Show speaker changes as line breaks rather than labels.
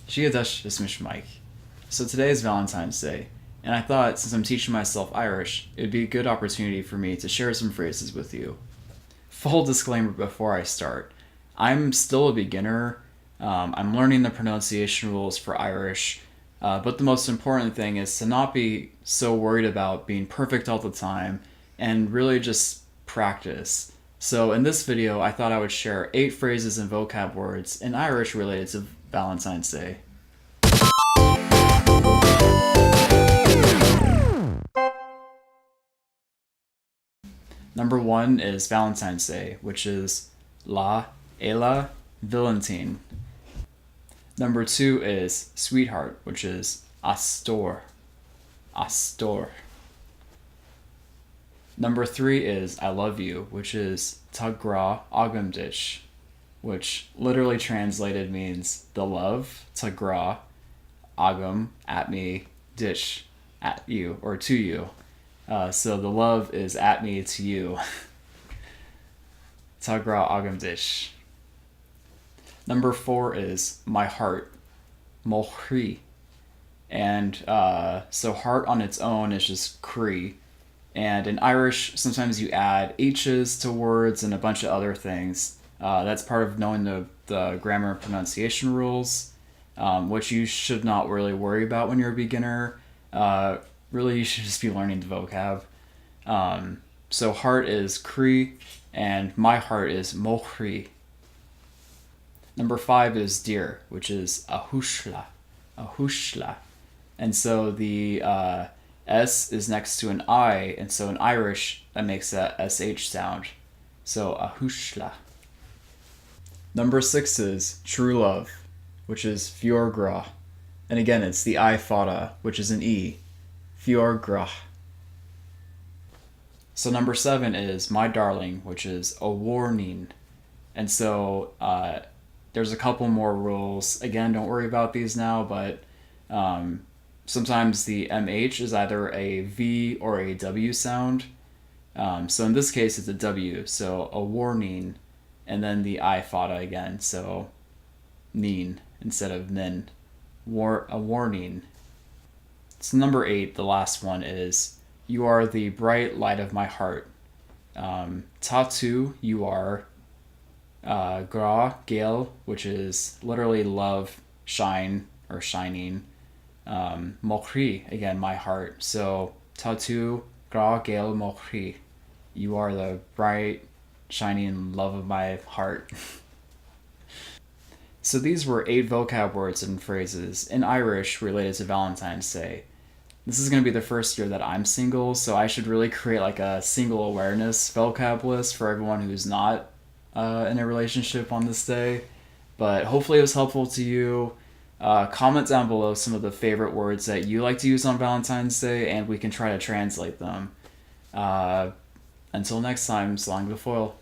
Shiadash is Myk. So today is Valentine's Day, and I thought since I'm teaching myself Irish, it would be a good opportunity for me to share some phrases with you. Full disclaimer before I start, I'm still a beginner. I'm learning the pronunciation rules for Irish, but the most important thing is to not be so worried about being perfect all the time and really just practice. So in this video, I thought I would share 8 phrases and vocab words in Irish related to Valentine's Day. Number 1 is Valentine's Day, which is la Fhéile Vailintín. Number 2 is sweetheart, which is stór. Number 3 is I love you, which is chroí agam, which literally translated means the love, chroí agam, at me, dish, at you, or to you. So the love is at me, to you. chroí agam dish. Number 4 is my heart, chroí. And so heart on its own is just chroí. And in Irish, sometimes you add H's to words and a bunch of other things. That's part of knowing the grammar and pronunciation rules, which you should not really worry about when you're a beginner. Really, you should just be learning the vocab. So heart is chroí, and my heart is mhuirnín. Number 5 is dear, which is chuisle. And so the S is next to an I, and so in Irish, that makes that SH sound. So chuisle. Number 6 is truelove, which is fíorghrá. And again, it's the I fada, which is an E. Fíorghrá. So number 7 is my darling, which is mhuirnín. And so there's a couple more rules. Again, don't worry about these now, but sometimes the MH is either a V or a W sound. So in this case, it's a W, so mhuirnín, and then the I fada again, so neen instead of nin. Mhuirnín. So number 8, the last one is you are the bright light of my heart. Tatu, you are. Geal, which is literally love, shine, or shining. Chroí, again, my heart. So tatu geal chroí. You are the bright, shining love of my heart. So these were 8 vocab words and phrases in Irish related to Valentine's Day. This is going to be the first year that I'm single, so I should really create like a single awareness vocab list for everyone who's not in a relationship on this day. But hopefully it was helpful to you. Comment down below some of the favorite words that you like to use on Valentine's Day, and we can try to translate them. Until next time, slán go fóill.